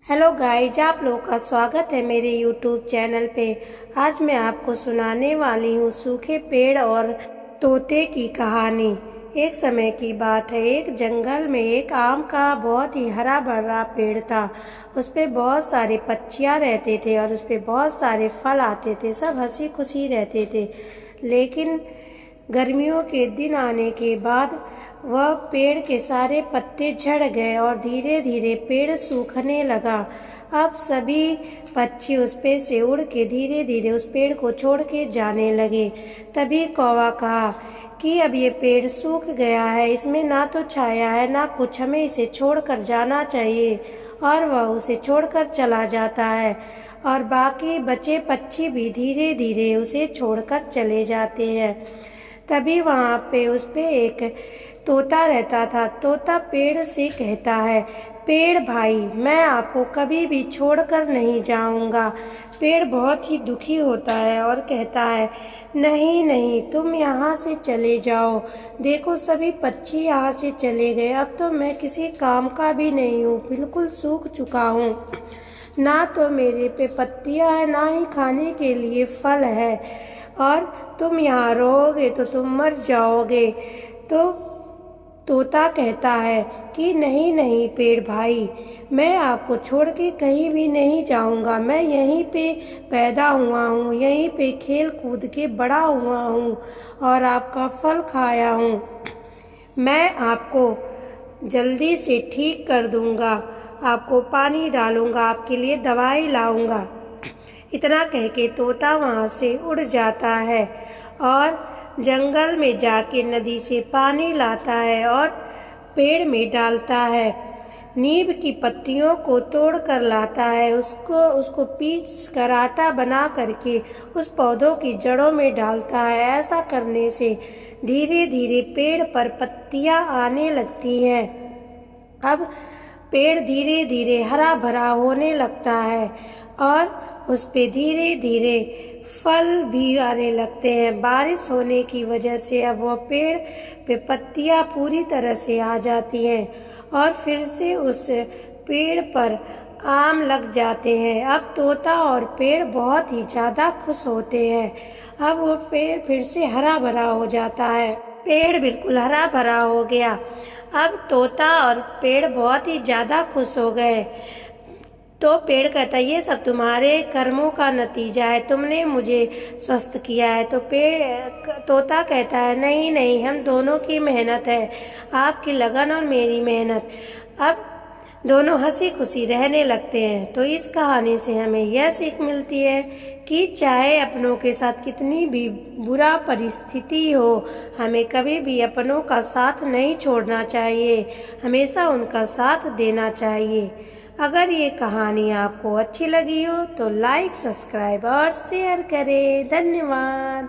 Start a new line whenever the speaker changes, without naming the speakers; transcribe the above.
Hello guys, आप लोगों का स्वागत है मेरे यूट्यूब चैनल पे। आज मैं आपको सुनाने वाली हूँ सूखे पेड़ और तोते की कहानी। एक समय की बात है, एक जंगल में एक आम का बहुत ही हरा भरा पेड़ था। उस पे बहुत सारे पक्षियाँ रहते थे और उस पे बहुत सारे फल आते थे। सब हंसी खुशी रहते थे। लेकिन गर्मियों के दिन आने के बाद वह पेड़ के सारे पत्ते झड़ गए और धीरे धीरे पेड़ सूखने लगा। अब सभी पक्षी उस पेड़ से उड़ के धीरे धीरे उस पेड़ को छोड़ के जाने लगे। तभी कौवा कहा कि अब ये पेड़ सूख गया है, इसमें ना तो छाया है ना कुछ, हमें इसे छोड़कर जाना चाहिए। और वह उसे छोड़कर चला जाता है और बाकी बचे पक्षी भी धीरे धीरे उसे छोड़कर चले जाते हैं। तभी वहाँ पे उस पे एक तोता रहता था। तोता पेड़ से कहता है, पेड़ भाई, मैं आपको कभी भी छोड़कर नहीं जाऊंगा। पेड़ बहुत ही दुखी होता है और कहता है, नहीं नहीं, तुम यहाँ से चले जाओ। देखो सभी पक्षी यहाँ से चले गए, अब तो मैं किसी काम का भी नहीं हूँ, बिल्कुल सूख चुका हूँ। ना तो मेरे पे पत्तियाँ हैं, ना ही खाने के लिए फल है, और तुम यहाँ रहोगे तो तुम मर जाओगे। तो तोता कहता है कि नहीं नहीं पेड़ भाई, मैं आपको छोड़ के कहीं भी नहीं जाऊंगा। मैं यहीं पे पैदा हुआ हूँ, यहीं पे खेल कूद के बड़ा हुआ हूँ और आपका फल खाया हूँ। मैं आपको जल्दी से ठीक कर दूंगा, आपको पानी डालूंगा, आपके लिए दवाई लाऊंगा। इतना कह के तोता वहाँ से उड़ जाता है और जंगल में जाके नदी से पानी लाता है और पेड़ में डालता है। नीम की पत्तियों को तोड़ कर लाता है, उसको पीस कर आटा बना करके उस पौधों की जड़ों में डालता है। ऐसा करने से धीरे धीरे पेड़ पर पत्तियां आने लगती हैं। अब पेड़ धीरे धीरे हरा भरा होने लगता है और उस पे धीरे धीरे फल भी आने लगते हैं। बारिश होने की वजह से अब वह पेड़ पे पत्तियां पूरी तरह से आ जाती हैं और फिर से उस पेड़ पर आम लग जाते हैं। अब तोता और पेड़ बहुत ही ज़्यादा खुश होते हैं। अब वो पेड़ फिर से हरा भरा हो जाता है। पेड़ बिल्कुल हरा भरा हो गया। अब तोता और पेड़ बहुत ही ज़्यादा खुश हो गए। तो पेड़ कहता है, ये सब तुम्हारे कर्मों का नतीजा है, तुमने मुझे स्वस्थ किया है। तो तोता कहता है, नहीं नहीं, हम दोनों की मेहनत है, आपकी लगन और मेरी मेहनत। अब दोनों हंसी खुशी रहने लगते हैं। तो इस कहानी से हमें यह सीख मिलती है कि चाहे अपनों के साथ कितनी भी बुरा परिस्थिति हो, हमें कभी भी अपनों का साथ नहीं छोड़ना चाहिए, हमेशा उनका साथ देना चाहिए। अगर ये कहानी आपको अच्छी लगी हो तो लाइक, सब्सक्राइब और शेयर करें। धन्यवाद।